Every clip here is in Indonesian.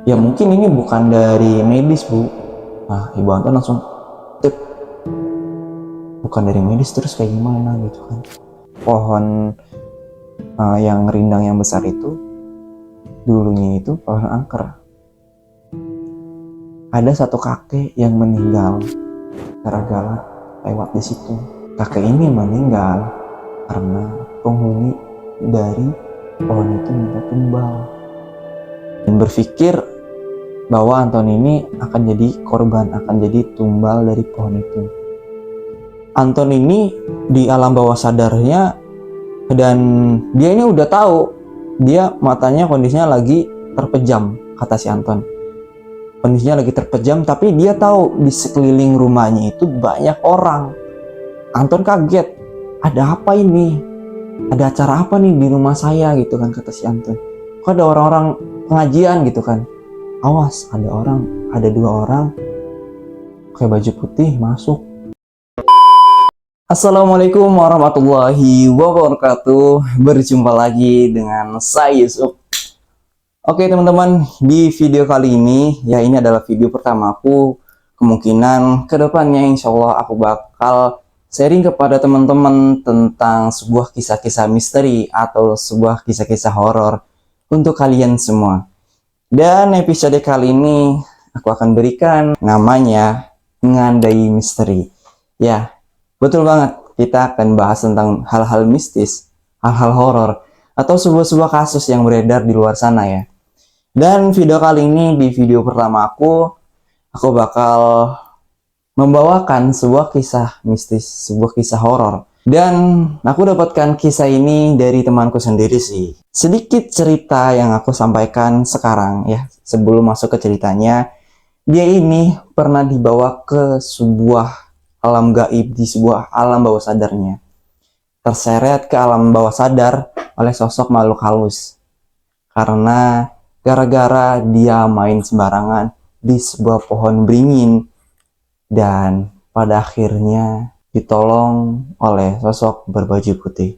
Ya mungkin ini bukan dari medis, Bu. Nah, Ibu Anton langsung, tip, bukan dari medis, terus kayak gimana gitu kan. Pohon yang rindang yang besar itu dulunya itu pohon angker. Ada satu kakek yang meninggal gara-gara lewat di situ. Kakek ini meninggal karena penghuni dari pohon itu minta tumbal dan berpikir bahwa Anton ini akan jadi korban, akan jadi tumbal dari pohon itu. Anton ini di alam bawah sadarnya, dan dia ini udah tahu dia matanya kondisinya lagi terpejam, kata si Anton. Kondisinya lagi terpejam, tapi dia tahu di sekeliling rumahnya itu banyak orang. Anton kaget, ada apa ini? Ada acara apa nih di rumah saya gitu kan, kata si Anton. Kok ada orang-orang pengajian gitu kan? Awas, ada dua orang pakai baju putih masuk. Assalamualaikum warahmatullahi wabarakatuh. Berjumpa lagi dengan saya Yusuf. Oke teman-teman, di video kali ini, ya ini adalah video pertama aku. Kemungkinan kedepannya insya Allah aku bakal sharing kepada teman-teman tentang sebuah kisah-kisah misteri atau sebuah kisah-kisah horor untuk kalian semua. Dan episode kali ini aku akan berikan namanya Ngandai Misteri. Ya, betul banget, kita akan bahas tentang hal-hal mistis, hal-hal horor, atau sebuah kasus yang beredar di luar sana ya. Dan video kali ini, di video pertama aku bakal membawakan sebuah kisah mistis, sebuah kisah horor. Dan aku dapatkan kisah ini dari temanku sendiri sih. Sedikit cerita yang aku sampaikan sekarang ya, sebelum masuk ke ceritanya. Dia ini pernah dibawa ke sebuah alam gaib, di sebuah alam bawah sadarnya. Terseret ke alam bawah sadar oleh sosok makhluk halus. Karena gara-gara dia main sembarangan di sebuah pohon beringin. Dan pada akhirnya ditolong oleh sosok berbaju putih.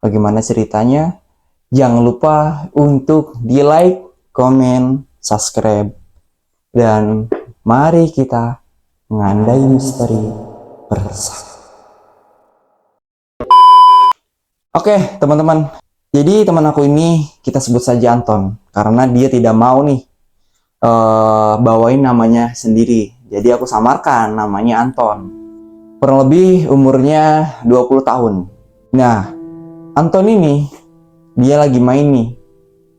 Bagaimana ceritanya? Jangan lupa untuk di like, komen, subscribe. Dan mari kita mengandai misteri bersama. Oke teman-teman, jadi teman aku ini kita sebut saja Anton. Karena dia tidak mau nih bawain namanya sendiri. Jadi aku samarkan namanya Anton. Kurang lebih umurnya 20 tahun. Nah, Anton ini dia lagi main nih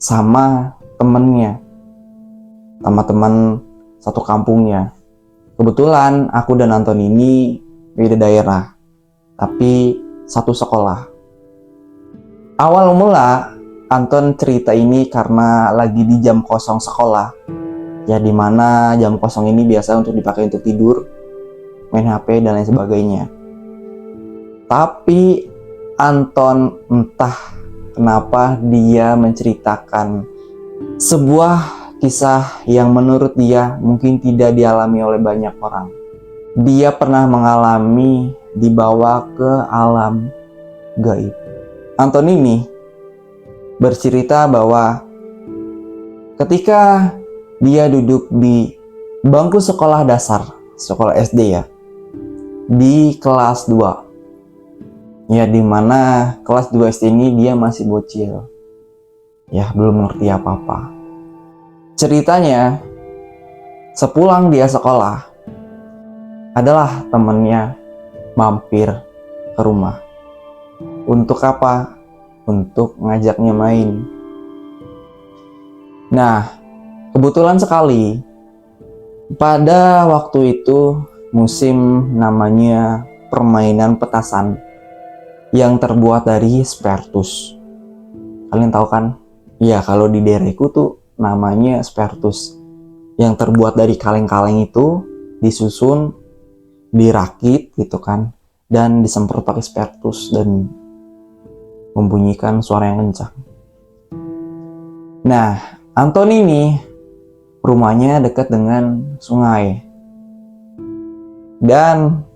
sama temennya, sama teman satu kampungnya. Kebetulan aku dan Anton ini beda daerah, tapi satu sekolah. Awal mula Anton cerita ini karena lagi di jam kosong sekolah, ya dimana jam kosong ini biasa untuk dipakai untuk tidur, main HP dan lain sebagainya. Tapi Anton entah kenapa dia menceritakan sebuah kisah yang menurut dia mungkin tidak dialami oleh banyak orang. Dia pernah mengalami dibawa ke alam gaib. Anton ini bercerita bahwa ketika dia duduk di bangku sekolah dasar, sekolah SD ya, di kelas 2. Ya dimana kelas 2 SD ini dia masih bocil. Ya belum ngerti apa-apa. Ceritanya, sepulang dia sekolah, adalah temennya mampir ke rumah. Untuk apa? Untuk ngajaknya main. Nah, kebetulan sekali pada waktu itu musim namanya permainan petasan yang terbuat dari spertus. Kalian tahu kan? Ya, kalau di daerahku tuh namanya spertus. Yang terbuat dari kaleng-kaleng itu disusun, dirakit gitu kan, dan disemprot pakai spertus dan membunyikan suara yang kencang. Nah, Anton ini rumahnya dekat dengan sungai. Dan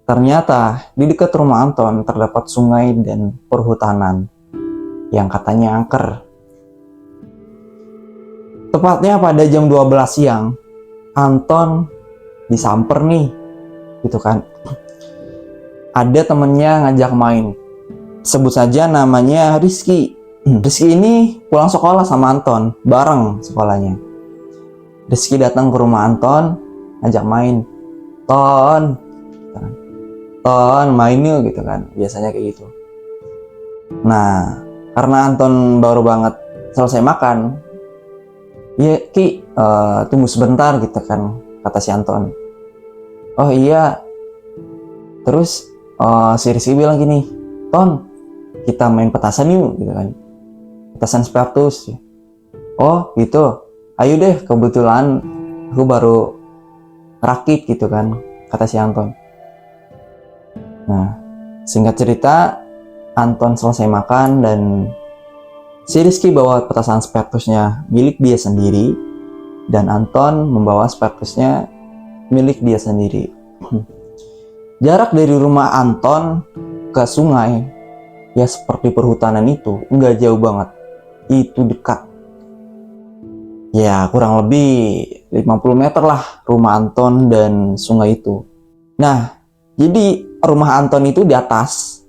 ternyata di dekat rumah Anton terdapat sungai dan perhutanan yang katanya angker. Tepatnya pada jam 12 siang, Anton disamper nih, gitu kan. Ada temennya ngajak main. Sebut saja namanya Rizky. Rizky ini pulang sekolah sama Anton, bareng sekolahnya. Rizky datang ke rumah Anton, ngajak main. Ton, Ton main yuk, gitu kan. Biasanya kayak gitu. Nah, karena Anton baru banget selesai makan, ya Ki, tunggu sebentar gitu kan, kata si Anton. Oh iya. Terus si Rizky bilang gini, Ton, kita main petasan yuk, gitu kan. Petasan Spartus. Oh gitu, ayo deh, kebetulan aku baru rakit gitu kan, kata si Anton. Nah, singkat cerita, Anton selesai makan dan si Rizky bawa petasan Spartusnya milik dia sendiri, dan Anton membawa Spartusnya milik dia sendiri. Jarak dari rumah Anton ke sungai, ya seperti perhutanan itu, nggak jauh banget. Itu dekat. Ya kurang lebih 50 meter lah rumah Anton dan sungai itu. Nah, jadi rumah Anton itu di atas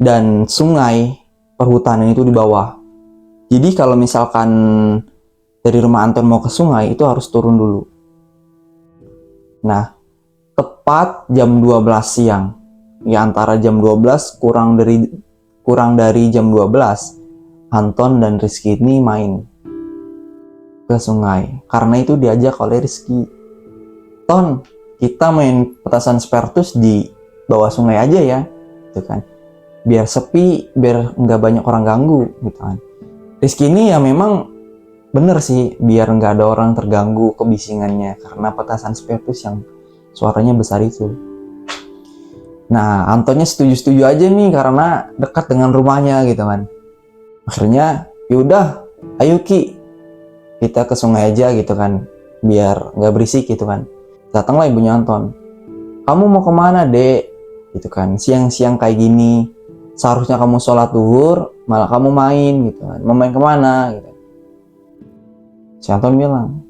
dan sungai perhutanan itu di bawah. Jadi kalau misalkan dari rumah Anton mau ke sungai itu harus turun dulu. Nah, tepat jam 12 siang. Ya antara jam 12 kurang dari jam 12, Anton dan Rizky ini main ke sungai. Karena itu diajak oleh Rizky. Ton, kita main petasan Spartus di bawah sungai aja ya, gitu kan. Biar sepi, biar nggak banyak orang ganggu, gitu kan. Rizky ini ya memang bener sih, biar nggak ada orang terganggu kebisingannya karena petasan Spartus yang suaranya besar itu. Nah, Antonnya setuju-setuju aja nih karena dekat dengan rumahnya gitu kan. Akhirnya, yaudah, ayo Ki, kita ke sungai aja gitu kan, biar nggak berisik gitu kan. Datanglah ibunya Anton. Kamu mau kemana, Dek? Gitu kan, siang-siang kayak gini. Seharusnya kamu sholat duhur, malah kamu main gitu kan. Mau main kemana? Gitu. Si Anton bilang,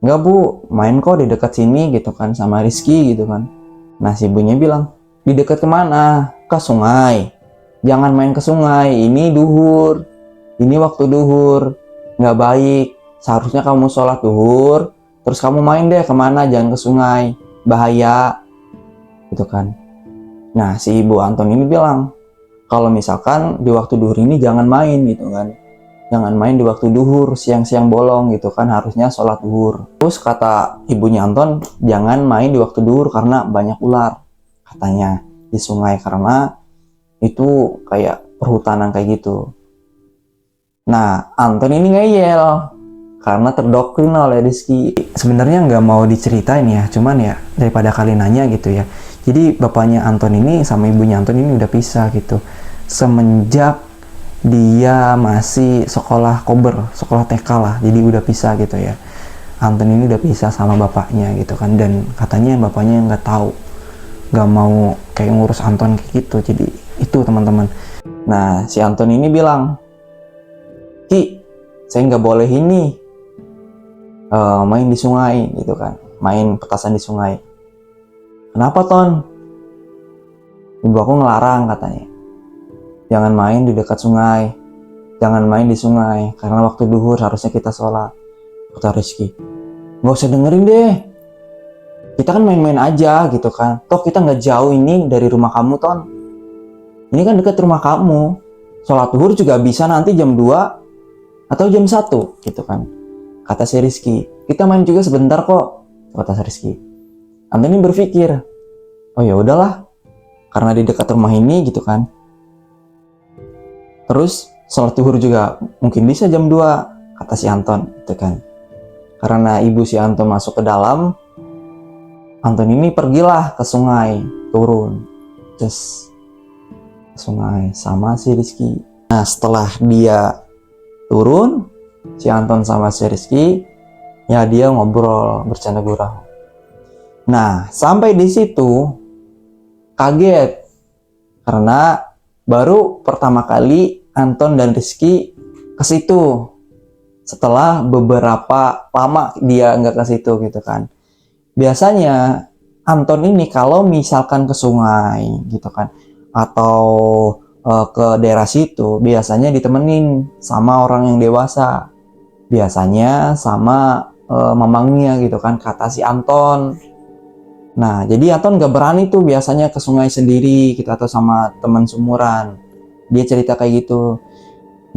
enggak bu, main kok di dekat sini gitu kan, sama Rizky gitu kan. Nah si ibunya bilang, di dekat kemana? Ke sungai. Jangan main ke sungai, ini duhur. Ini waktu duhur, nggak baik. Seharusnya kamu sholat duhur, terus kamu main deh kemana, jangan ke sungai. Bahaya. Gitu kan. Nah si ibu Anton ini bilang, kalau misalkan di waktu duhur ini jangan main gitu kan. Jangan main di waktu duhur, siang-siang bolong gitu kan, harusnya sholat duhur. Terus kata ibunya Anton, jangan main di waktu duhur karena banyak ular, katanya, di sungai, karena itu kayak perhutanan kayak gitu. Nah, Anton ini ngeyel karena terdoktrin oleh Rizky. Sebenarnya nggak mau diceritain ya, cuman ya daripada kalian nanya gitu ya. Jadi bapaknya Anton ini sama ibunya Anton ini udah pisah gitu. Semenjak dia masih sekolah kober, sekolah TK lah, jadi udah pisah gitu ya. Anton ini udah pisah sama bapaknya gitu kan, dan katanya bapaknya nggak tahu, nggak mau kayak ngurus Anton kayak gitu. Jadi itu teman-teman. Nah si Anton ini bilang, Ki, saya nggak boleh ini main di sungai gitu kan, main petasan di sungai. Kenapa Ton? Ibu aku ngelarang katanya. Jangan main di dekat sungai, jangan main di sungai, karena waktu duhur harusnya kita sholat, kata Rizky. Nggak usah dengerin deh, kita kan main-main aja gitu kan, toh kita nggak jauh ini dari rumah kamu Ton, ini kan dekat rumah kamu, sholat duhur juga bisa nanti jam 2 atau jam 1 gitu kan, kata si Rizky. Kita main juga sebentar kok, kata si Rizky. Anthony berpikir, oh ya udahlah, karena di dekat rumah ini gitu kan. Terus sholat duhur juga mungkin bisa jam 2, kata si Anton gitu kan. Karena ibu si Anton masuk ke dalam, Anton ini pergilah ke sungai, turun terus ke sungai sama si Rizky. Nah setelah dia turun, si Anton sama si Rizky, ya dia ngobrol, bercanda gurau. Nah sampai di situ kaget karena baru pertama kali Anton dan Rizky ke situ setelah beberapa lama dia nggak ke situ gitu kan. Biasanya Anton ini kalau misalkan ke sungai gitu kan, atau ke daerah situ, biasanya ditemenin sama orang yang dewasa, biasanya sama mamangnya gitu kan, kata si Anton. Nah, jadi Anton gak berani tuh biasanya ke sungai sendiri gitu atau sama teman sumuran. Dia cerita kayak gitu.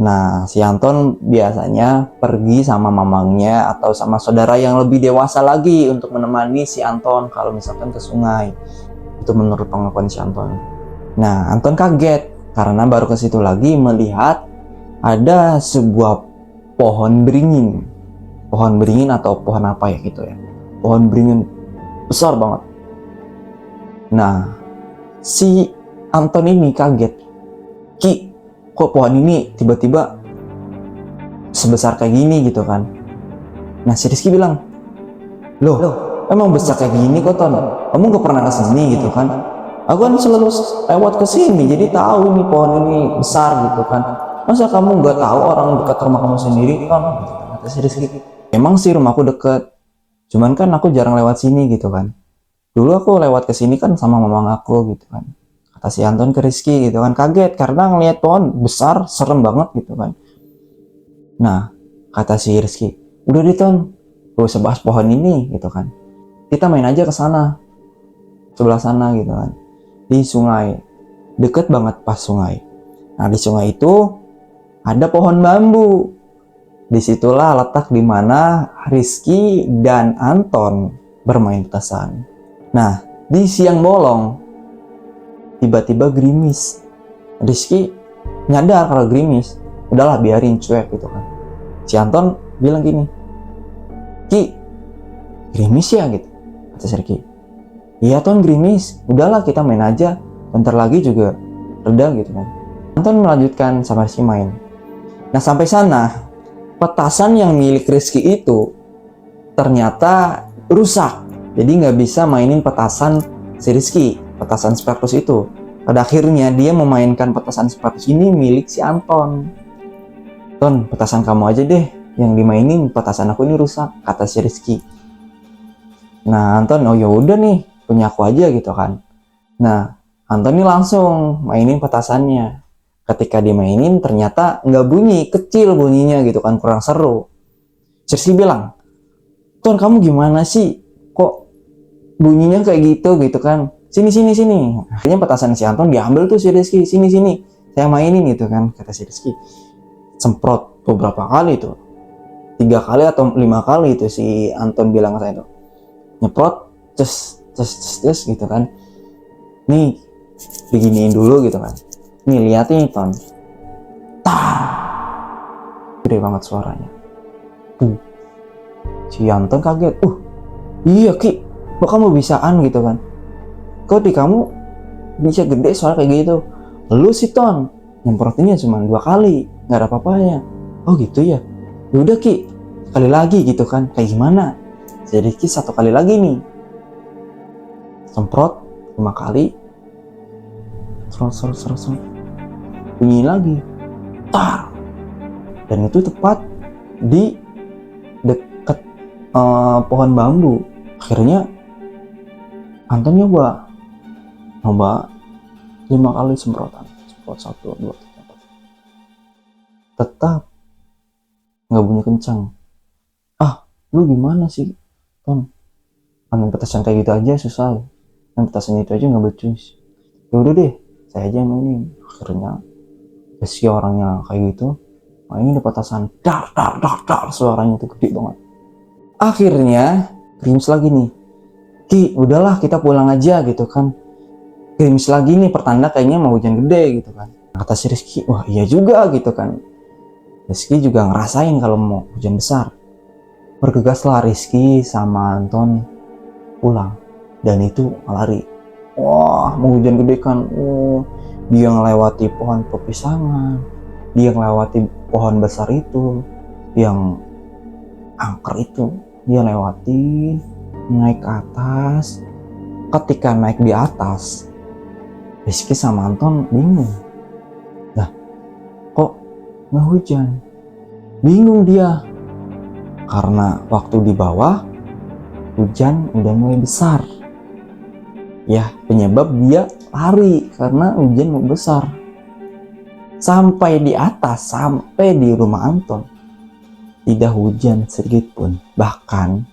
Nah, si Anton biasanya pergi sama mamangnya atau sama saudara yang lebih dewasa lagi untuk menemani si Anton kalau misalkan ke sungai. Itu menurut pengakuan si Anton. Nah, Anton kaget karena baru ke situ lagi melihat ada sebuah pohon beringin. Pohon beringin atau pohon apa ya gitu ya. Pohon beringin besar banget. Nah, si Anton ini kaget. Ki, kok pohon ini tiba-tiba sebesar kayak gini gitu kan. Nah, si Rizky bilang, loh, emang besar kayak gini kok Ton? Kamu gak pernah kesini gitu kan? Aku kan selalu lewat kesini, jadi tahu ini pohon ini besar gitu kan. Masa kamu gak tahu orang dekat rumah kamu sendiri kan? Kata si Rizky, emang sih rumahku deket, cuman kan aku jarang lewat sini gitu kan. Dulu aku lewat ke sini kan sama mamang aku gitu kan. Kata si Anton ke Rizky gitu kan, kaget karena ngeliat pohon besar, serem banget gitu kan. Nah, kata si Rizky, udah deh Ton, gak usah bahas pohon ini gitu kan. Kita main aja ke sana, sebelah sana gitu kan. Di sungai, deket banget pas sungai. Nah, di sungai itu ada pohon bambu. Disitulah letak dimana Rizky dan Anton bermain petasan. Nah, di siang bolong, tiba-tiba gerimis. Rizky nyadar kalau gerimis, udahlah biarin cuek gitu kan. Si Anton bilang gini, Ki, gerimis ya gitu, kata si Rizky. Iya Ton, gerimis, udahlah kita main aja, bentar lagi juga reda gitu kan. Anton melanjutkan sama Rizky main. Nah, sampai sana, petasan yang milik Rizky itu ternyata rusak. Jadi nggak bisa mainin petasan si Rizky, petasan Sparkus itu. Pada akhirnya dia memainkan petasan Sparkus ini milik si Anton. Ton, petasan kamu aja deh yang dimainin, petasan aku ini rusak, kata si Rizky. Nah, Anton, oh ya udah nih, punya aku aja gitu kan. Nah, Anton ini langsung mainin petasannya. Ketika dimainin ternyata nggak bunyi, kecil bunyinya gitu kan, kurang seru. Si Rizky bilang, Ton kamu gimana sih? Kok bunyinya kayak gitu kan? Sini. Akhirnya petasan si Anton diambil tuh si Rizky. Sini. Saya mainin gitu kan, kata si Rizky. Semprot beberapa kali tuh. 3 kali atau 5 kali itu si Anton bilang ke saya tuh. Nyeprot, ces gitu kan. Nih, beginiin dulu gitu kan. Nih, liatin Ton. Tar! Gede banget suaranya. Si Anton kaget. Iya Ki, kok kamu bisaan gitu kan? Kok di kamu bisa gede suara kayak gitu? Lu sih Ton, nyemprotinnya cuma 2 kali, nggak ada apa-apanya. Oh gitu ya? Yaudah Ki, sekali lagi gitu kan? Kayak gimana? Jadi Ki 1 kali lagi nih. Semprot 5 kali. Serot. Bunyi lagi. Tar! Dan itu tepat di dekat pohon bambu. Akhirnya Anton nyoba 5 kali semprotan, semprot 1, 2, 3, 4. Tetap nggak bunyi kencang. Lu gimana sih Ton? Main petasan kayak gitu aja susah. Main petasan itu aja nggak becus. Ya udah deh, saya aja mainin. Akhirnya meski orangnya kayak gitu, mainin di petasan, dar, suaranya tuh gede banget. Akhirnya gerimis lagi nih. Ki, udahlah kita pulang aja gitu kan. Gerimis lagi nih, pertanda kayaknya mau hujan gede gitu kan. Kata si Rizky, wah iya juga gitu kan. Rizky juga ngerasain kalau mau hujan besar. Bergegaslah Rizky sama Anton pulang. Dan itu lari. Wah, mau hujan gede kan. Dia ngelewati pohon pepisangan. Dia ngelewati pohon besar itu. Yang angker itu. Dia lewati, naik ke atas. Ketika naik di atas, Rizky sama Anton bingung. Lah, kok nggak hujan? Bingung dia. Karena waktu di bawah, hujan udah mulai besar. Ya, penyebab dia lari karena hujan mau besar. Sampai di atas, sampai di rumah Anton, tidak hujan sedikit pun, bahkan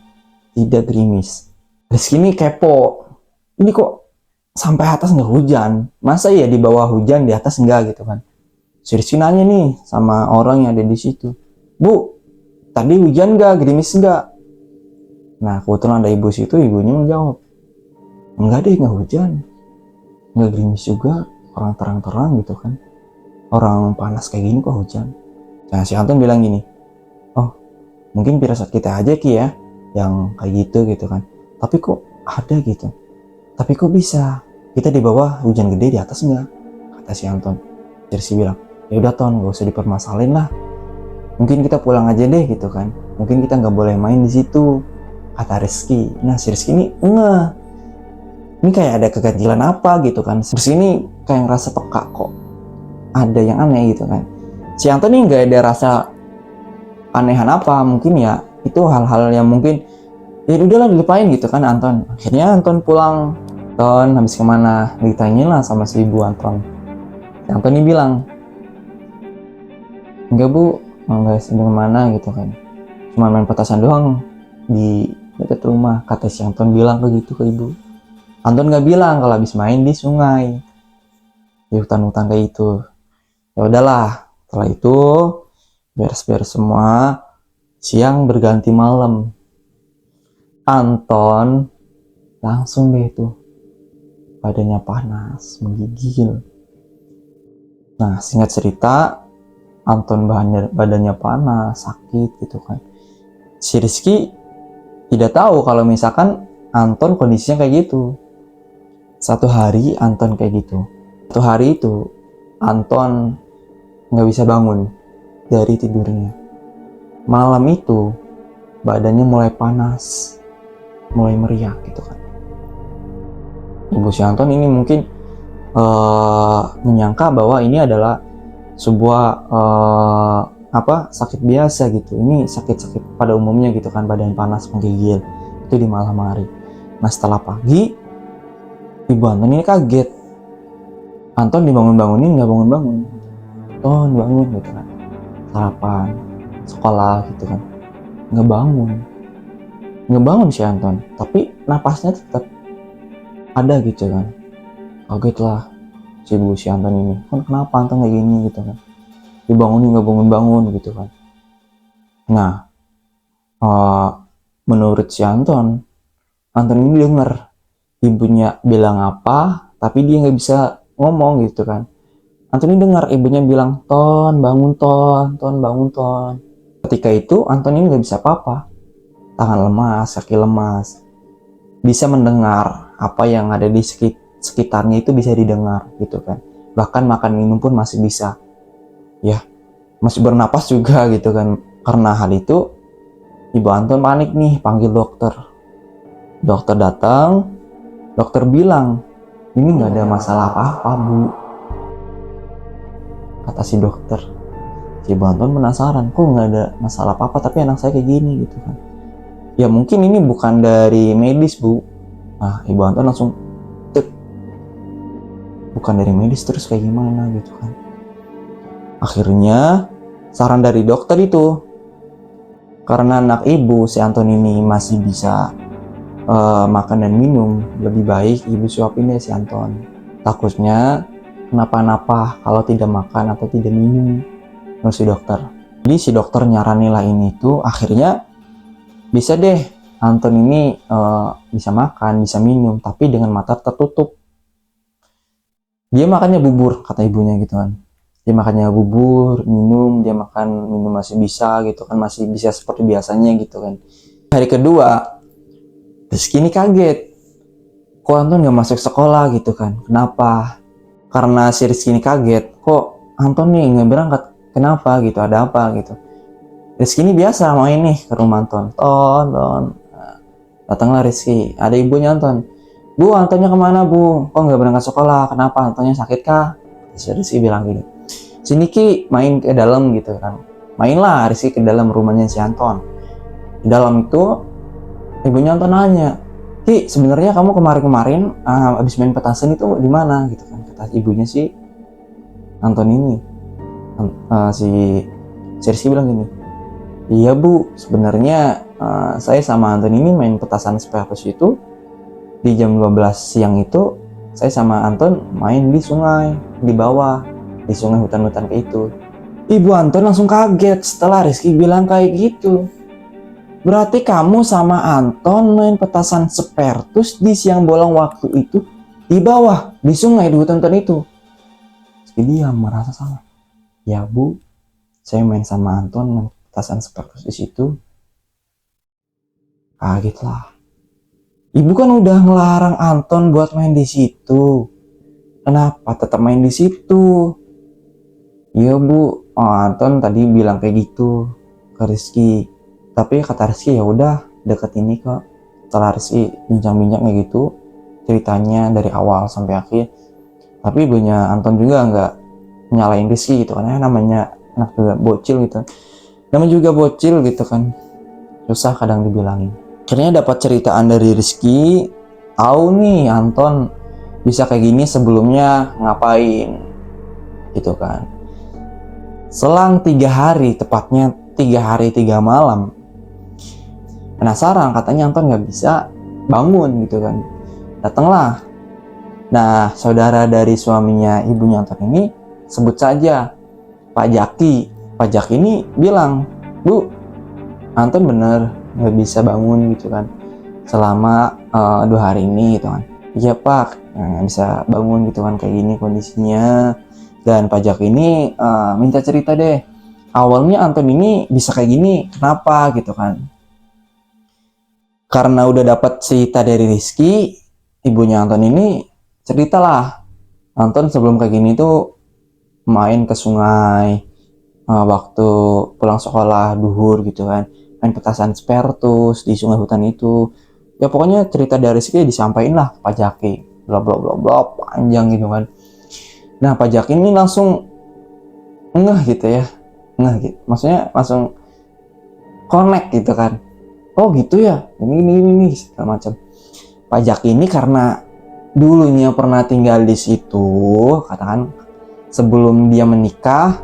tidak gerimis. Rizky ini kepo, ini kok sampai atas nggak hujan? Masa ya di bawah hujan, di atas enggak gitu kan? Si Rizky nanya nih sama orang yang ada di situ, Bu, tadi hujan nggak, gerimis nggak? Nah, kebetulan ada ibu situ, ibunya menjawab, enggak deh, nggak hujan, nggak gerimis juga, orang terang-terang gitu kan. Orang panas kayak gini kok hujan. Nah, si Anton bilang gini, oh mungkin firasat kita aja Ki ya yang kayak gitu kan, tapi kok ada gitu, tapi kok bisa kita di bawah hujan gede, di atas enggak, kata si Anton. Terus si bilang, ya udah Ton, gak usah dipermasalahin lah, mungkin kita pulang aja deh gitu kan, mungkin kita nggak boleh main di situ, kata Rizky. Nah, si Rizky ini ini kayak ada keganjilan apa gitu kan. Terus ini kayak ngerasa peka, kok ada yang aneh gitu kan. Si Anton ini nggak ada rasa anehan apa, mungkin ya itu hal-hal yang mungkin ya udahlah dilupain gitu kan Anton. Akhirnya Anton pulang. Ton, habis kemana? Ditanyain lah sama si ibu Anton. Si Anton ini bilang, enggak Bu, enggak sedang mana gitu kan, cuma main petasan doang di dekat rumah, kata si Anton bilang begitu ke ibu. Anton nggak bilang kalau habis main di sungai, di hutan-hutan kayak itu. Ya udahlah, setelah itu beres-beres semua, siang berganti malam, Anton langsung deh tuh badannya panas, menggigil. Nah, singkat cerita, Anton badannya panas, sakit gitu kan. Si Rizky tidak tahu kalau misalkan Anton kondisinya kayak gitu. Satu hari Anton kayak gitu. Satu hari itu Anton nggak bisa bangun dari tidurnya. Malam itu badannya mulai panas, mulai meriah gitu kan. Ibu si Anton ini mungkin menyangka bahwa ini adalah sebuah sakit biasa gitu. Ini sakit-sakit pada umumnya gitu kan, badan panas menggigil itu di malam hari. Nah, setelah pagi ibu Anton ini kaget. Anton dibangun-bangunin nggak bangun-bangun. Ton, bangun gitu kan, sarapan, sekolah gitu kan, nggak bangun si Anton, tapi napasnya tetap ada gitu kan. Kaget lah si Anton ini, kan kenapa Anton kayak gini gitu kan, dibangunin nggak bangun-bangun gitu kan. Nah, menurut si Anton ini dengar ibunya bilang apa, tapi dia nggak bisa ngomong gitu kan. Anton ini dengar ibunya bilang, Ton, bangun Ton, Ton, bangun Ton. Ketika itu Anton ini nggak bisa apa-apa, tangan lemas, kaki lemas, bisa mendengar apa yang ada di sekitarnya itu bisa didengar gitu kan. Bahkan makan minum pun masih bisa, ya masih bernapas juga gitu kan. Karena hal itu ibu Anton panik nih, panggil dokter. Dokter datang, dokter bilang, ini nggak ada masalah apa-apa Bu, kata si dokter. Si ibu Anton penasaran, kok nggak ada masalah apa-apa tapi anak saya kayak gini gitu kan. Ya mungkin ini bukan dari medis Bu. Nah, ibu Anton langsung bukan dari medis, terus kayak gimana gitu kan. Akhirnya saran dari dokter itu, karena anak ibu si Anton ini masih bisa makan dan minum, lebih baik ibu suapin deh si Anton. Takutnya kenapa-napa kalau tidak makan atau tidak minum, menurut si dokter. Jadi si dokter nyaranilah ini tuh, akhirnya bisa deh Anton ini bisa makan, bisa minum, tapi dengan mata tertutup. Dia makannya bubur, kata ibunya gitu kan. Dia makannya bubur, minum, dia makan minum masih bisa gitu kan, masih bisa seperti biasanya gitu kan. Hari kedua, Rizky ini kaget, kok Anton gak masuk sekolah gitu kan, kenapa? Karena si Rizky ini kaget, kok Anton nih gak berangkat, kenapa gitu, ada apa gitu. Rizky ini biasa main nih ke rumah Anton, Ton. Datanglah Rizky, ada ibunya Anton. Bu, Antonnya kemana Bu? Kok gak berangkat sekolah, kenapa? Antonnya sakit kah? Si Rizky bilang gini, sini Ki, main ke dalam gitu kan. Mainlah Rizky ke dalam rumahnya si Anton. Di dalam itu ibunya Anton nanya, Ki, sebenarnya kamu kemarin-kemarin abis main petasan itu di mana gitu kan? Kata ibunya si Anton ini, si Rizky bilang gini, iya bu, sebenarnya saya sama Anton ini main petasan Spartus itu di jam 12 siang itu. Saya sama Anton main di sungai, di bawah, di sungai hutan-hutan kayak itu. Ibu Anton langsung kaget setelah Rizky bilang kayak gitu. Berarti kamu sama Anton main petasan Spartus di siang bolong waktu itu di bawah, di sungai, di hutan-hutan itu. Rizky diam, merasa salah. Ya bu, saya main sama Anton main petasan Spartus di situ. Kaget lah. Ibu kan udah ngelarang Anton buat main di situ. Kenapa tetap main di situ? Iya bu, Anton tadi bilang kayak gitu ke Rizky. Tapi kata Rizky ya udah deket ini kok. Setelah Rizky bincang-bincang kayak gitu, ceritanya dari awal sampai akhir. Tapi ibunya Anton juga nggak nyalain Rizky gitu kan, namanya anak juga bocil gitu. Namanya juga bocil gitu kan, susah kadang dibilangin. Akhirnya dapat ceritaan dari Rizky, tahu nih Anton bisa kayak gini sebelumnya ngapain gitu kan. Selang 3 hari, tepatnya 3 hari 3 malam, penasaran katanya Anton nggak bisa bangun gitu kan. Datanglah. Nah, saudara dari suaminya ibunya Anton ini sebut saja Pak Jaki. Pak Jaki ini bilang, Bu, Anton bener nggak bisa bangun gitu kan selama 2 hari ini gitu kan. Iya Pak, nggak bisa bangun gitu kan kayak gini kondisinya. Dan Pak Jaki ini minta cerita deh, awalnya Anton ini bisa kayak gini kenapa gitu kan. Karena udah dapat cerita dari Rizky, ibunya Anton ini ceritalah, Anton sebelum kayak gini tuh main ke sungai waktu pulang sekolah duhur gitu kan, main petasan Spartus di sungai hutan itu. Ya pokoknya cerita dari Rizky disampaikan lah Pak Jaki, bla bla bla bla panjang gitu kan. Nah Pak Jaki ini langsung ngeh gitu ya, ngeh gitu, maksudnya langsung connect gitu kan. Oh gitu ya, ini segala macam. Pak Jaki ini karena dulunya pernah tinggal di situ, katakan sebelum dia menikah,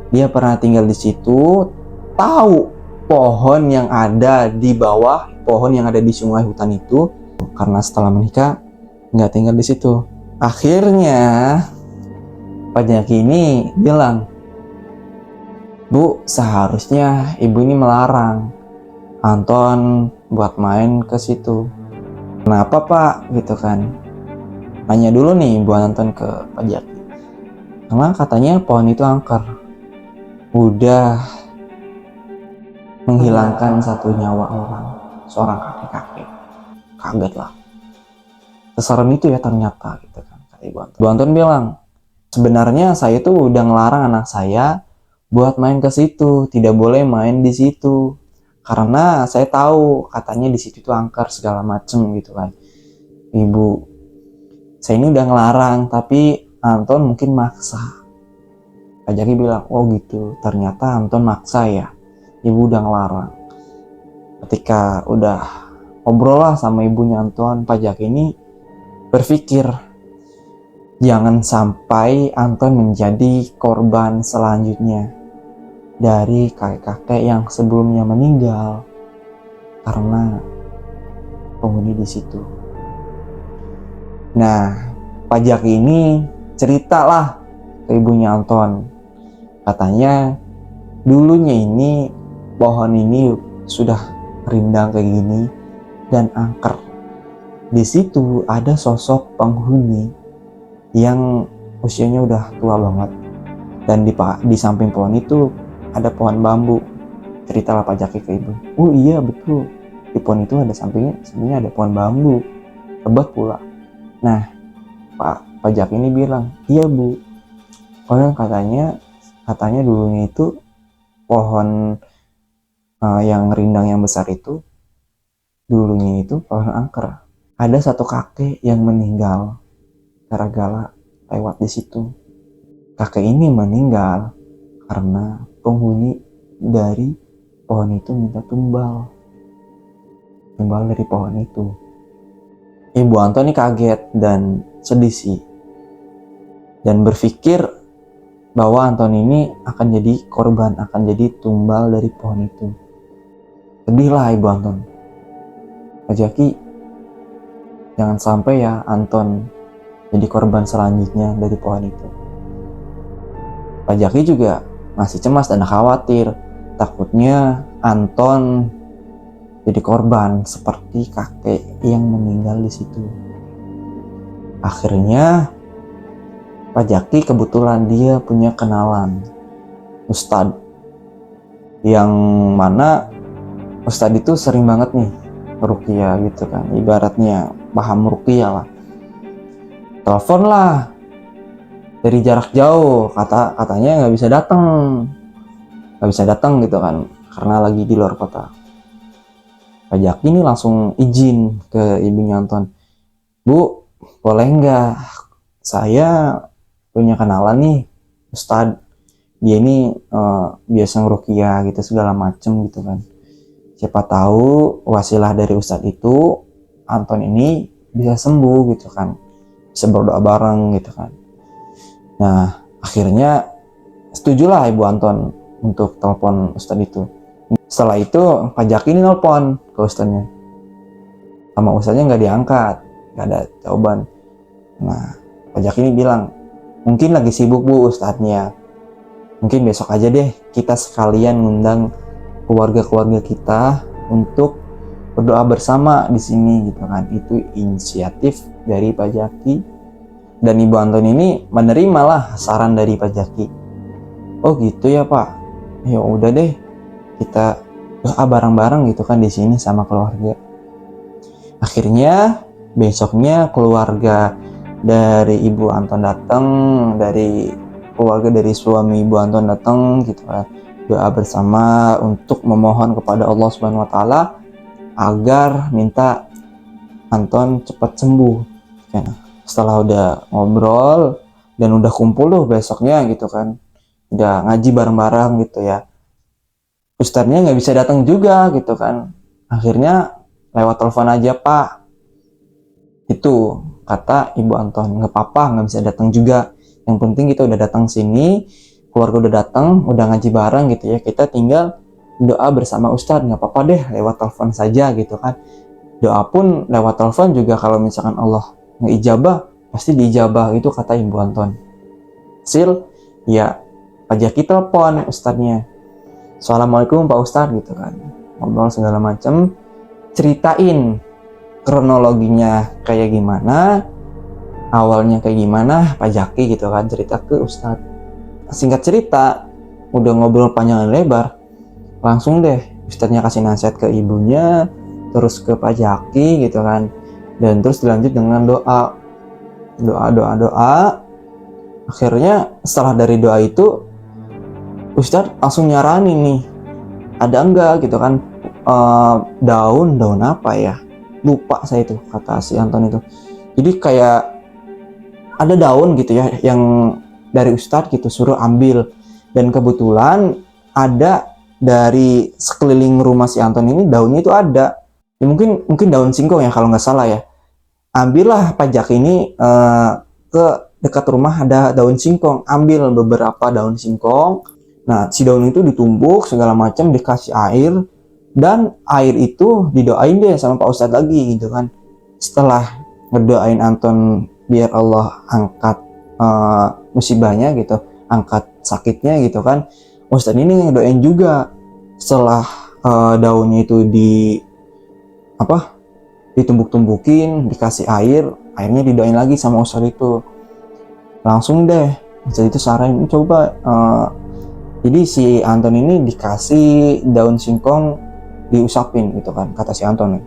dia pernah tinggal di situ, tahu pohon yang ada di bawah, pohon yang ada di sungai hutan itu. Karena setelah menikah nggak tinggal di situ. Akhirnya Pak Jaki ini bilang, Bu, seharusnya ibu ini melarang Anton buat main ke situ. Kenapa Pak? Gitu kan. Nanya dulu nih Bu Anton ke Pak Jaki. Karena katanya pohon itu angker. Udah menghilangkan satu nyawa orang, seorang kakek-kakek. Kaget lah. Seserem itu ya ternyata gitu kan. Kata Ibu Anton. Bu Anton bilang, sebenarnya saya tuh udah ngelarang anak saya buat main ke situ, tidak boleh main di situ. Karena saya tahu katanya di situ tuh angker segala macem gitu kan. Ibu, saya ini udah ngelarang tapi Anton mungkin maksa. Pak Jaki bilang, oh gitu, ternyata Anton maksa ya. Ibu udah ngelarang. Ketika udah ngobrol lah sama ibunya Anton, Pak Jaki ini berpikir, jangan sampai Anton menjadi korban selanjutnya dari kakek-kakek yang sebelumnya meninggal karena penghuni di situ. Nah, Pak Jaki ini ceritalah ke ibunya Anton. Katanya dulunya ini pohon ini sudah rindang kayak gini dan angker. Di situ ada sosok penghuni yang usianya udah tua banget. Dan di samping pohon itu ada pohon bambu. Ceritalah Pak Jaki ke ibu. Oh iya betul. Di pohon itu ada sampingnya ada pohon bambu. Lebat pula. Nah, Pak Jaki ini bilang, iya Bu. Orang katanya dulunya itu pohon yang rindang yang besar itu dulunya itu pohon angker. Ada satu kakek yang meninggal gara-gara lewat di situ. Kakek ini meninggal karena penghuni dari pohon itu minta tumbal. tumbal dari pohon itu. Ibu Anton ini kaget dan sedih sih, dan berpikir bahwa Anton ini akan jadi korban, akan jadi tumbal dari pohon itu. Sedihlah Ibu Anton. Pak Jaki, jangan sampai ya Anton jadi korban selanjutnya dari pohon itu. Pak Jaki juga masih cemas dan khawatir, takutnya Anton jadi korban seperti kakek yang meninggal di situ. Akhirnya Pak Jaki kebetulan dia punya kenalan Ustadz, yang mana Ustadz itu sering banget nih ruqyah gitu kan, ibaratnya paham ruqyah lah. Telepon lah dari jarak jauh, katanya nggak bisa datang gitu kan, karena lagi di luar kota. Pak Jaki ini langsung izin ke ibunya Anton, Bu, boleh nggak saya punya kenalan nih Ustadz, dia ini biasa ngeruqyah gitu segala macem gitu kan, siapa tahu wasilah dari Ustadz itu Anton ini bisa sembuh gitu kan, bisa berdoa bareng gitu kan. Nah akhirnya setujulah Ibu Anton untuk telepon Ustadz itu. Setelah itu Pak Jaki ini nelpon ke Ustadznya, sama Ustadznya nggak diangkat, nggak ada jawaban. Nah Pak Jaki ini bilang, mungkin lagi sibuk Bu Ustadznya, mungkin besok aja deh kita sekalian ngundang keluarga kita untuk berdoa bersama di sini gitu kan. Itu inisiatif dari Pak Jaki, dan Ibu Anton ini menerimalah saran dari Pak Jaki. Oh gitu ya Pak, ya udah deh kita doa bareng-bareng gitu kan di sini sama keluarga. Akhirnya besoknya keluarga dari Ibu Anton datang, dari keluarga dari suami Ibu Anton datang gitu kan, doa bersama untuk memohon kepada Allah Subhanahu wa taala agar minta Anton cepat sembuh. Ya, setelah udah ngobrol dan udah kumpul loh besoknya gitu kan, udah ngaji bareng-bareng gitu ya, Ustadznya nggak bisa datang juga gitu kan. Akhirnya lewat telepon aja Pak, itu kata Ibu Anton. Nggak apa-apa, nggak bisa datang juga, yang penting kita udah datang sini, keluarga udah datang, udah ngaji bareng gitu ya, kita tinggal doa bersama Ustadz, nggak apa-apa deh lewat telepon saja gitu kan. Doa pun lewat telepon juga kalau misalkan Allah ngeijabah pasti diijabah, itu kata Ibu Anton. Hasil ya Pak Jaki telepon Ustadznya, Assalamualaikum Pak Ustadz gitu kan, ngobrol segala macam, ceritain kronologinya kayak gimana, awalnya kayak gimana Pak Jaki gitu kan, cerita ke Ustadz. Singkat cerita, udah ngobrol panjang lebar, langsung deh Ustadznya kasih nasihat ke ibunya, terus ke Pak Jaki gitu kan, dan terus dilanjut dengan doa. Akhirnya setelah dari doa itu Ustadz langsung nyaranin nih, ada enggak gitu kan, daun apa ya, lupa saya itu kata si Anton itu. Jadi kayak ada daun gitu ya yang dari Ustadz gitu suruh ambil, dan kebetulan ada dari sekeliling rumah si Anton ini daunnya itu ada ya, mungkin daun singkong ya kalau nggak salah ya. Ambillah Pak Jaki ini ke dekat rumah ada daun singkong, ambil beberapa daun singkong. Nah si daun itu ditumbuk segala macam, dikasih air, dan air itu didoain deh sama Pak Ustadz lagi gitu kan. Setelah ngedoain Anton biar Allah angkat musibahnya gitu, angkat sakitnya gitu kan, Ustadz ini ngedoain juga. Setelah daunnya itu ditumbuk-tumbukin, dikasih airnya didoain lagi sama Ustadz itu. Langsung deh Ustadz itu saranin, coba jadi si Anton ini dikasih daun singkong, diusapin gitu kan, kata si Anton nih,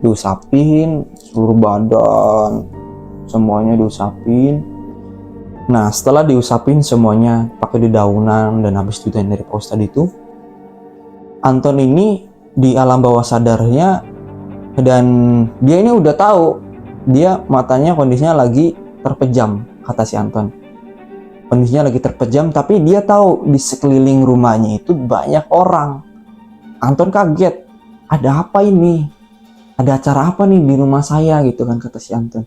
diusapin seluruh badan, semuanya diusapin. Nah setelah diusapin semuanya pakai dedaunan dan habis diudahin dari Pak Ustadz itu, Anton ini di alam bawah sadarnya, dan dia ini udah tahu dia matanya kondisinya lagi terpejam, kata si Anton. Kondisinya lagi terpejam, tapi dia tahu di sekeliling rumahnya itu banyak orang. Anton kaget, ada apa ini? ada acara apa nih di rumah saya gitu kan, kata si Anton.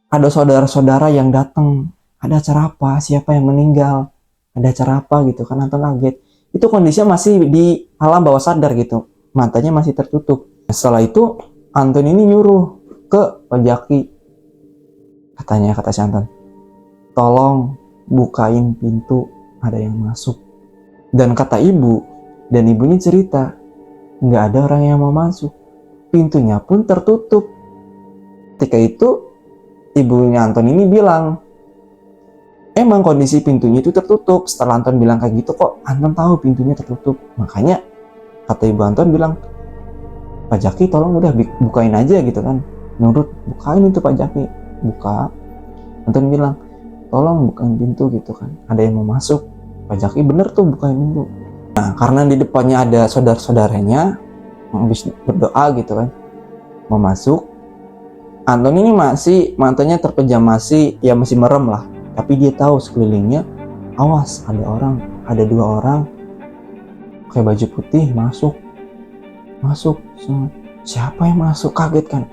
Ada saudara-saudara yang datang, ada acara apa, siapa yang meninggal, ada acara apa gitu kan. Anton kaget. Itu kondisinya masih di alam bawah sadar gitu, matanya masih tertutup. Setelah itu Anton ini nyuruh ke Pak Jaki, katanya, kata si Anton, tolong bukain pintu, ada yang masuk. Dan kata ibu, dan ibunya cerita, nggak ada orang yang mau masuk, pintunya pun tertutup. Ketika itu ibunya Anton ini bilang, emang kondisi pintunya itu tertutup. Setelah Anton bilang kayak gitu, kok Anton tahu pintunya tertutup. Makanya kata ibu Anton bilang, Pak Jaki tolong udah bukain aja gitu kan. Nurut, bukain itu Pak Jaki. Buka. Anton bilang, tolong bukain pintu gitu kan, ada yang mau masuk. Pak Jaki bener tuh bukain pintu. Nah, karena di depannya ada saudara-saudaranya habis berdoa gitu kan, mau masuk. Anton ini masih matanya terpejam, masih merem lah, tapi dia tahu sekelilingnya, awas ada orang, ada 2 orang pakai baju putih masuk. Siapa yang masuk? Kaget kan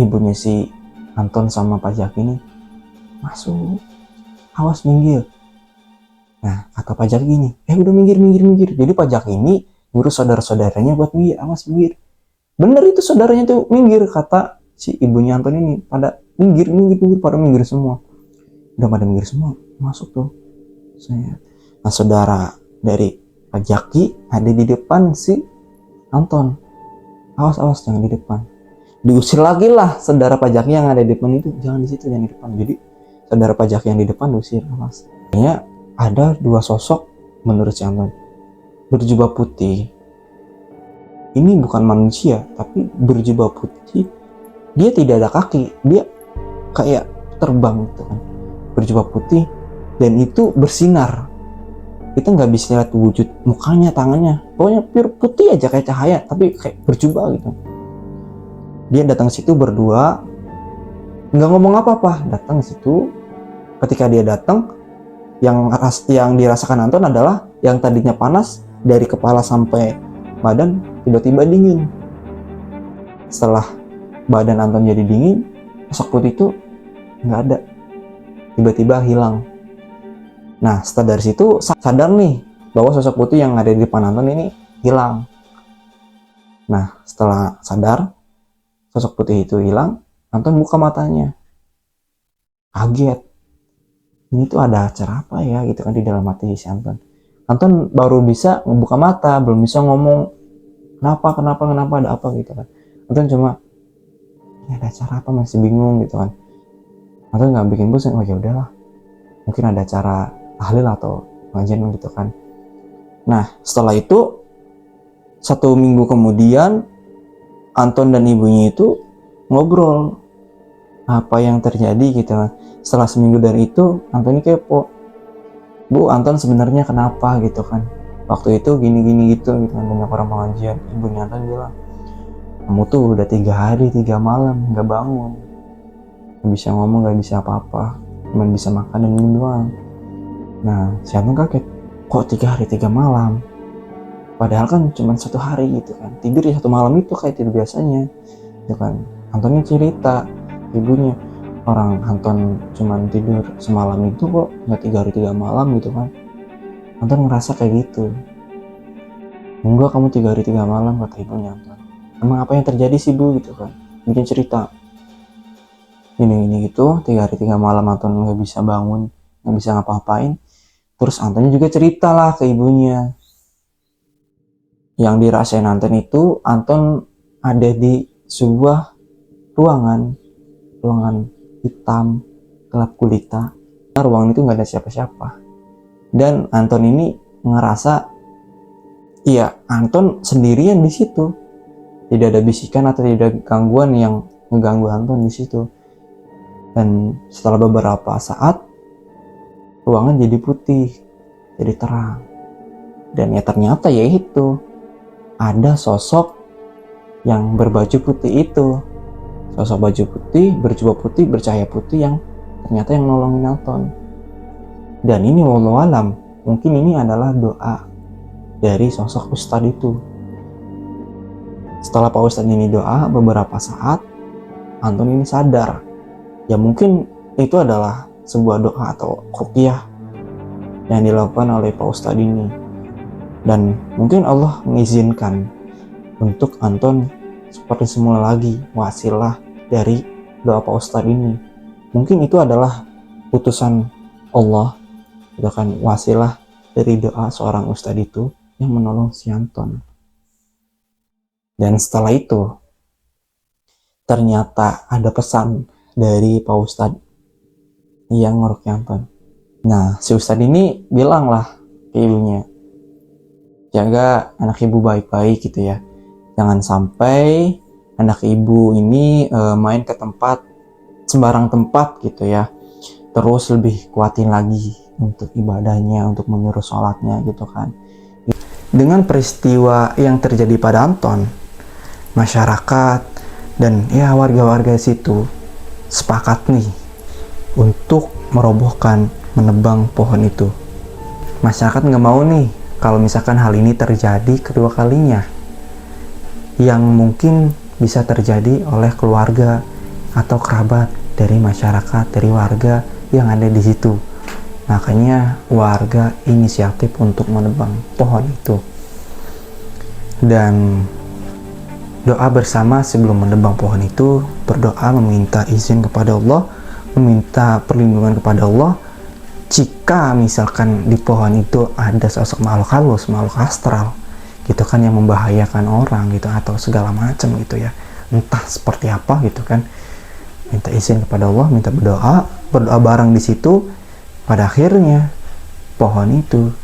ibunya si Anton sama Pak Jaki ini. Masuk, awas minggir. Nah, kata Pak Jaki gini, udah minggir. Jadi Pak Jaki ini nyuruh saudara-saudaranya buat minggir, awas minggir. Bener itu saudaranya tuh minggir, kata si ibunya Anton ini, pada minggir, pada minggir semua. Udah pada minggir semua, masuk tuh saya. Nah, saudara dari Pak Jaki ada di depan si Anton. Awas jangan di depan. Diusir lagi lah saudara Pak Jaki yang ada di depan itu, jangan di situ, jangan di depan. Jadi saudara Pak Jaki yang di depan diusir, awas. Kayaknya ada 2 sosok menurut si Anton, berjubah putih. Ini bukan manusia, tapi berjubah putih. Dia tidak ada kaki, dia kayak terbang gitu kan, berjubah putih, dan itu bersinar. Kita nggak bisa lihat wujud mukanya, tangannya, pokoknya pure putih aja kayak cahaya, tapi kayak berjubah gitu. Dia datang ke situ berdua, nggak ngomong apa-apa, datang ke situ. Ketika dia datang, yang dirasakan Anton adalah yang tadinya panas dari kepala sampai badan tiba-tiba dingin. Setelah badan Anton jadi dingin, sosok putih itu nggak ada, tiba-tiba hilang. Nah, setelah dari situ sadar nih bahwa sosok putih yang ada di depan Anton ini hilang. Nah, setelah sadar sosok putih itu hilang, Anton buka matanya, kaget. Ini tuh ada acara apa ya gitu kan di dalam hati si Anton. Anton baru bisa membuka mata, belum bisa ngomong kenapa ada apa gitu kan. Anton cuma, ini ada acara apa, masih bingung gitu kan. Anton nggak bikin pusing, oh ya udahlah, mungkin ada acara tahlil atau pengajian gitu kan. Nah, setelah itu 1 minggu kemudian Anton dan ibunya itu ngobrol apa yang terjadi gitu kan. Setelah seminggu dari itu, Anton kepo, Bu, Anton sebenarnya kenapa gitu kan, waktu itu gini gitu kan. Banyak orang pengajian. Ibunya Anton bilang, kamu tuh udah 3 hari 3 malam nggak bangun, nggak bisa ngomong, nggak bisa apa-apa, cuma bisa makan dan minum doang. Nah, si Anton kaget, kok 3 hari 3 malam, padahal kan cuma 1 hari gitu kan, tidur di 1 malam itu kayak tidur biasanya gitu kan. Antonnya cerita ibunya, orang Anton cuma tidur semalam itu kok nggak 3 hari 3 malam gitu kan. Anton ngerasa kayak gitu. Enggak, kamu 3 hari 3 malam, kata ibunya Anton. Emang apa yang terjadi sih Bu gitu kan, bikin cerita ini gitu. 3 hari 3 malam Anton nggak bisa bangun, nggak bisa ngapa-ngapain. Terus Antonnya juga cerita lah ke ibunya, yang dirasain Anton itu, Anton ada di sebuah ruangan hitam gelap gulita. Ruangan itu nggak ada siapa-siapa, dan Anton ini ngerasa iya Anton sendirian di situ, tidak ada bisikan atau tidak ada gangguan yang mengganggu Anton di situ. Dan setelah beberapa saat ruangan jadi putih, jadi terang, dan ya ternyata ya itu ada sosok yang berbaju putih itu, sosok baju putih, berjubah putih, bercahaya putih, yang ternyata yang nolongin Anton. Dan ini wallahu alam, mungkin ini adalah doa dari sosok ustadz itu. Setelah Pak Ustadz ini doa beberapa saat, Anton ini sadar. Ya mungkin itu adalah sebuah doa atau ruqyah yang dilakukan oleh Pak Ustadz ini. Dan mungkin Allah mengizinkan untuk Anton seperti semula lagi, wasilah dari doa Pak Ustadz ini. Mungkin itu adalah putusan Allah, itu kan wasilah dari doa seorang Ustadz itu yang menolong si Anton. Dan setelah itu, ternyata ada pesan dari Pak Ustadz yang ngeruqyah Anton. Nah, si Ustadz ini bilang lah ke ibunya, jaga anak ibu baik-baik gitu ya. Jangan sampai anak ibu ini main ke tempat, sembarang tempat gitu ya. Terus lebih kuatin lagi untuk ibadahnya, untuk menyuruh sholatnya gitu kan. Dengan peristiwa yang terjadi pada Anton, masyarakat dan ya warga-warga situ sepakat nih untuk merobohkan, menebang pohon itu. Masyarakat nggak mau nih kalau misalkan hal ini terjadi kedua kalinya, yang mungkin bisa terjadi oleh keluarga atau kerabat dari masyarakat, dari warga yang ada di situ. Makanya warga inisiatif untuk menebang pohon itu. Dan doa bersama sebelum menebang pohon itu, berdoa meminta izin kepada Allah, meminta perlindungan kepada Allah jika misalkan di pohon itu ada sosok makhluk halus, makhluk astral gitu kan, yang membahayakan orang gitu atau segala macam gitu ya, entah seperti apa gitu kan. Minta izin kepada Allah, minta berdoa bareng di situ. Pada akhirnya pohon itu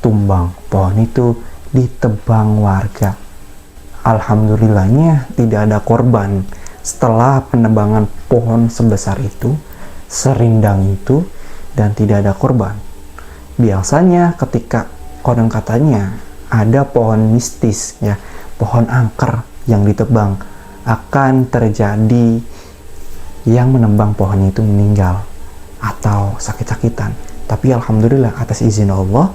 tumbang, pohon itu ditebang warga. Alhamdulillahnya tidak ada korban setelah penebangan pohon sebesar itu, serindang itu, dan tidak ada korban. Biasanya ketika konon katanya ada pohon mistis ya, pohon angker yang ditebang, akan terjadi yang menebang pohon itu meninggal atau sakit-sakitan. Tapi alhamdulillah atas izin Allah,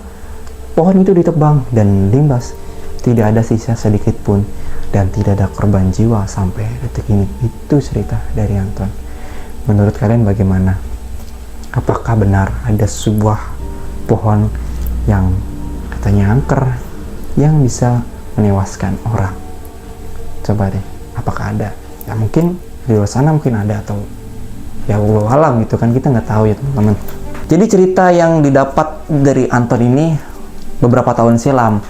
pohon itu ditebang dan limbas. Tidak ada sisa sedikit pun dan tidak ada korban jiwa sampai detik ini. Itu cerita dari Anton. Menurut kalian bagaimana? Apakah benar ada sebuah pohon yang katanya angker yang bisa menewaskan orang? Coba deh, apakah ada? Ya mungkin di luar sana mungkin ada, atau ya Allah alam gitu kan, kita nggak tahu ya teman-teman. Jadi cerita yang didapat dari Anton ini beberapa tahun silam,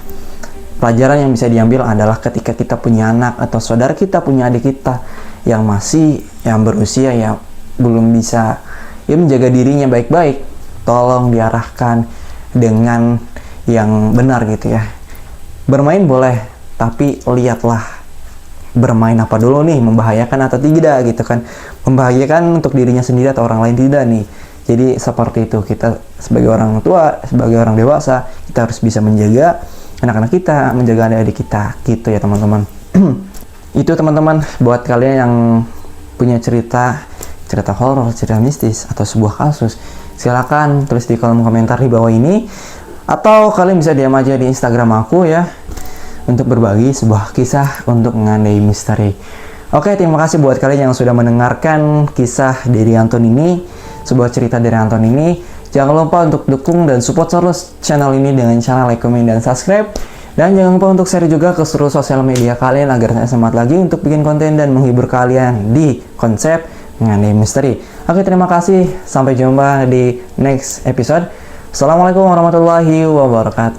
pelajaran yang bisa diambil adalah ketika kita punya anak atau saudara kita, punya adik kita yang masih yang berusia ya belum bisa ya menjaga dirinya baik-baik, tolong diarahkan dengan yang benar gitu ya. Bermain boleh, tapi lihatlah bermain apa dulu nih, membahayakan atau tidak gitu kan. Membahayakan untuk dirinya sendiri atau orang lain tidak nih. Jadi seperti itu, kita sebagai orang tua, sebagai orang dewasa, kita harus bisa menjaga anak-anak kita, menjaga adik-adik kita gitu ya teman-teman. Itu teman-teman, buat kalian yang punya cerita horor, cerita mistis atau sebuah kasus, silakan tulis di kolom komentar di bawah ini, atau kalian bisa diam aja di Instagram aku ya, untuk berbagi sebuah kisah untuk mengandai misteri. Oke, terima kasih buat kalian yang sudah mendengarkan kisah dari Anton ini, sebuah cerita dari Anton ini. Jangan lupa untuk dukung dan support terus channel ini dengan cara like, comment, dan subscribe. Dan jangan lupa untuk share juga ke seluruh sosial media kalian agar saya semangat lagi untuk bikin konten dan menghibur kalian di konsep mengenai misteri. Oke, terima kasih. Sampai jumpa di next episode. Assalamualaikum warahmatullahi wabarakatuh.